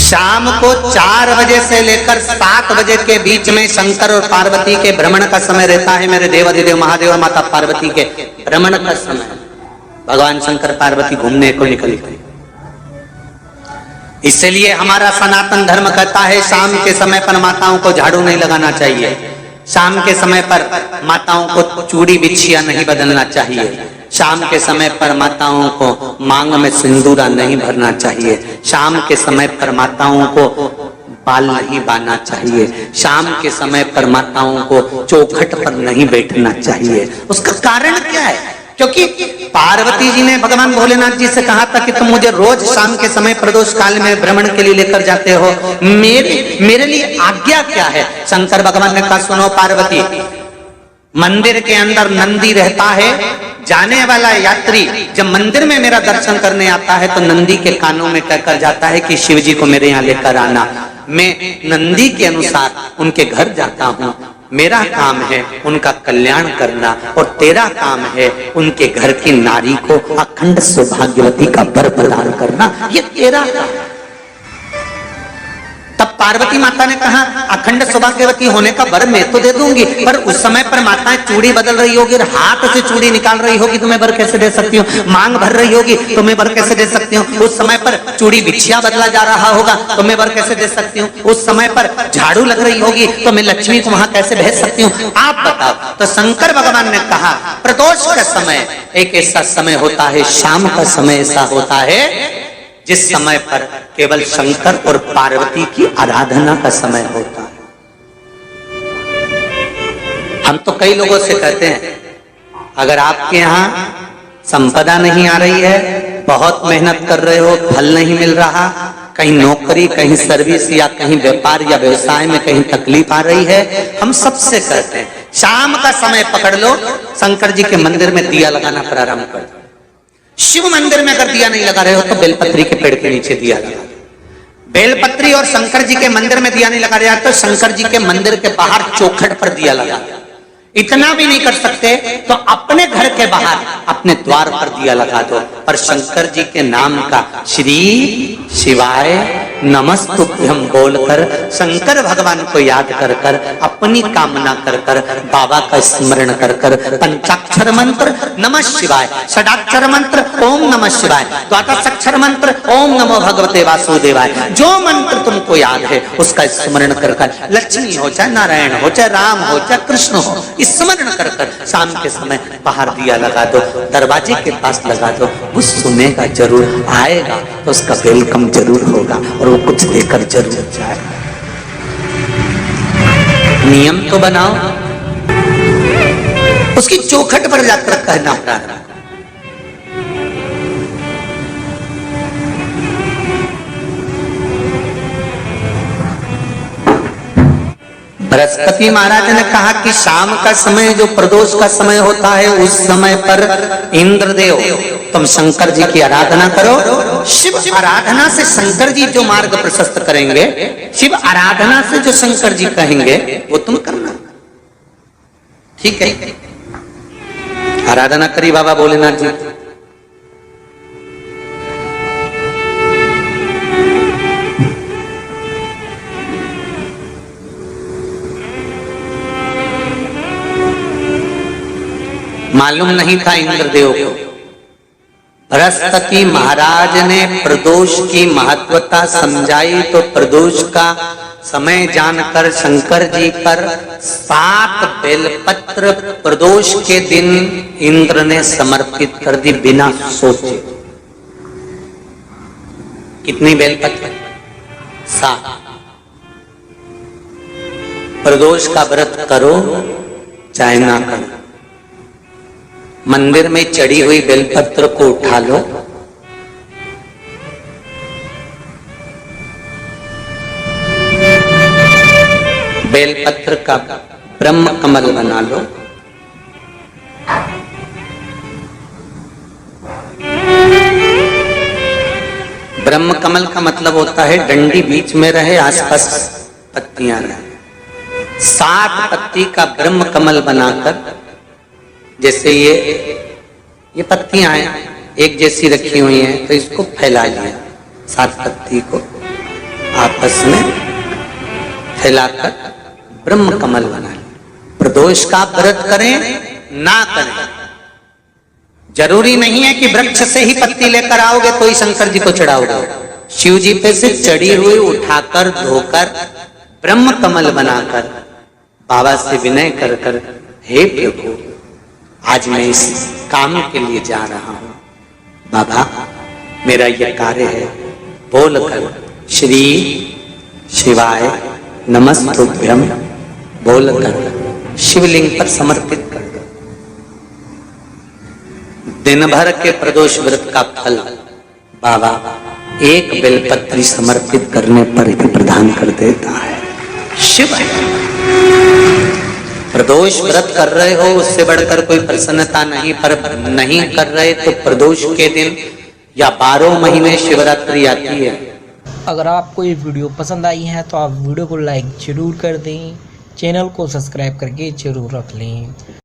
शाम को 4 बजे से लेकर 7 बजे के बीच में शंकर और पार्वती के भ्रमण का समय रहता है। मेरे देवाधिदेव महादेव माता पार्वती के भ्रमण का समय, भगवान शंकर पार्वती घूमने को निकले। इसलिए हमारा सनातन धर्म कहता है शाम के समय पर माताओं को झाड़ू नहीं लगाना चाहिए, शाम के समय पर माताओं को चूड़ी बिछिया नहीं बदलना चाहिए, शाम के समय पर माताओं को मांग में सिंदूरा नहीं भरना चाहिए, शाम के समय पर माताओं को बाल नहीं बांधना चाहिए, शाम के समय पर माताओं को चौखट पर नहीं बैठना चाहिए। उसका कारण क्या है? क्योंकि पार्वती जी ने भगवान भोलेनाथ जी से कहा था कि तुम मुझे रोज शाम के समय प्रदोष काल में भ्रमण के लिए लेकर जाते हो, मेरे लिए आज्ञा क्या है? शंकर भगवान ने कहा सुनो पार्वती, मंदिर के अंदर नंदी रहता है, जाने वाला यात्री जब मंदिर में मेरा दर्शन करने आता है तो नंदी के कानों में कहकर जाता है कि शिव जी को मेरे यहाँ लेकर आना। मैं नंदी के अनुसार उनके घर जाता हूँ, मेरा काम है उनका कल्याण करना और तेरा काम है उनके घर की नारी को अखंड सौभाग्यवती का वर प्रदान करना, ये तेरा काम। तब पार्वती माता ने कहा अखंड सौभाग्यवती होने का वर मैं तो दे दूंगी, पर उस समय पर माताएं चूड़ी बदल रही होगी, हाथ से चूड़ी निकाल रही होगी तो मैं वर कैसे दे सकती हूँ? मांग भर रही होगी तो मैं वर कैसे दे सकती हूँ? उस समय पर चूड़ी बिछिया बदला जा रहा होगा तो मैं वर कैसे दे सकती हूँ? उस समय पर झाड़ू लग रही होगी तो मैं लक्ष्मी को वहां कैसे भेज सकती हूँ? आप बताओ। तो शंकर भगवान ने कहा प्रदोष का समय एक ऐसा समय होता है, शाम का समय ऐसा होता है जिस समय पर केवल शंकर और पार्वती की आराधना का समय होता है। हम तो कई लोगों से कहते हैं अगर आपके यहाँ संपदा नहीं आ रही है, बहुत मेहनत कर रहे हो, फल नहीं मिल रहा, कहीं नौकरी, कहीं सर्विस या कहीं व्यापार या व्यवसाय में कहीं तकलीफ आ रही है, हम सबसे कहते हैं शाम का समय पकड़ लो, शंकर जी के मंदिर में दिया लगाना प्रारंभ कर दो। शिव मंदिर में अगर दिया नहीं लगा रहे हो तो बेलपत्री के पेड़ के नीचे दिया लगा। बेलपत्री और शंकर जी के मंदिर में दिया नहीं लगा रहा तो शंकर जी के मंदिर के बाहर चौखट पर दिया लगा। इतना भी नहीं कर सकते तो अपने घर के बाहर अपने द्वार पर दिया लगा दो और शंकर जी के नाम का श्री शिवाय नमस्तुभ्यं बोलकर शंकर भगवान को याद कर कर अपनी कामना कर कर बाबा का स्मरण कर कर पंचाक्षर मंत्र नमः शिवाय, षडाक्षर मंत्र ओम नमः शिवाय, द्वादशाक्षर मंत्र ओम नमो भगवते वासुदेवाय, जो मंत्र तुमको याद है उसका स्मरण कर कर लक्ष्मी हो चाहे नारायण हो चाहे राम हो चाहे कृष्ण हो स्मरण कर कर शाम के समय बाहर दिया लगा दो, दरवाजे के पास लगा दो। वो सुनेगा जरूर, आएगा तो उसका वेलकम जरूर होगा और वो कुछ देकर जरूर जाएगा। नियम तो बनाओ, उसकी चौखट पर जाकर कहना प्रारंभ। बृहस्पति महाराज ने कहा कि शाम का समय जो प्रदोष का समय होता है उस समय पर इंद्रदेव तुम शंकर जी की आराधना करो। शिव आराधना से शंकर जी जो मार्ग प्रशस्त करेंगे, शिव आराधना से जो शंकर जी कहेंगे वो तुम करना। ठीक है, आराधना करी बाबा भोलेनाथ जी। मालूम नहीं था इंद्रदेव को। बृहस्पति महाराज ने प्रदोष की महत्वता समझाई तो प्रदोष का समय जानकर शंकर जी पर 7 बेलपत्र प्रदोष के दिन इंद्र ने समर्पित कर दी बिना सोचे। कितनी बेलपत्र? 7। प्रदोष का व्रत करो चाहे ना करो, मंदिर में चढ़ी हुई बेलपत्र को उठा लो, बेलपत्र का ब्रह्म कमल बना लो, ब्रह्म कमल का मतलब होता है डंडी बीच में रहे, आसपास पत्तियां रहे। 7 पत्ती का ब्रह्म कमल बनाकर, जैसे ये पत्तियां हैं एक जैसी रखी हुई हैं तो इसको फैला लिया 7 पत्ती को, आपस में फैलाकर ब्रह्म कमल बना लें। प्रदोष का व्रत करें ना करें, जरूरी नहीं है कि वृक्ष से ही पत्ती लेकर आओगे तो ही शंकर जी को चढ़ाओगे। शिव जी पे से चढ़ी हुई उठाकर धोकर ब्रह्म कमल बनाकर बाबा से विनय कर कर, हे प्रभु आज मैं इस काम के लिए जा रहा हूं, बाबा मेरा यह कार्य है, बोलकर श्री शिवाय नमस्तुभ्यं बोलकर शिवलिंग पर समर्पित कर दो। दिन भर के प्रदोष व्रत का फल बाबा एक बेलपत्री समर्पित करने पर ही प्रदान कर देता है। शिव है। प्रदोष व्रत कर रहे हो उससे बढ़कर कोई प्रसन्नता नहीं, पर नहीं कर रहे तो प्रदोष के दिन या 12 महीने शिवरात्रि आती है। अगर आपको ये वीडियो पसंद आई है तो आप वीडियो को लाइक जरूर कर दें, चैनल को सब्सक्राइब करके जरूर रख लें।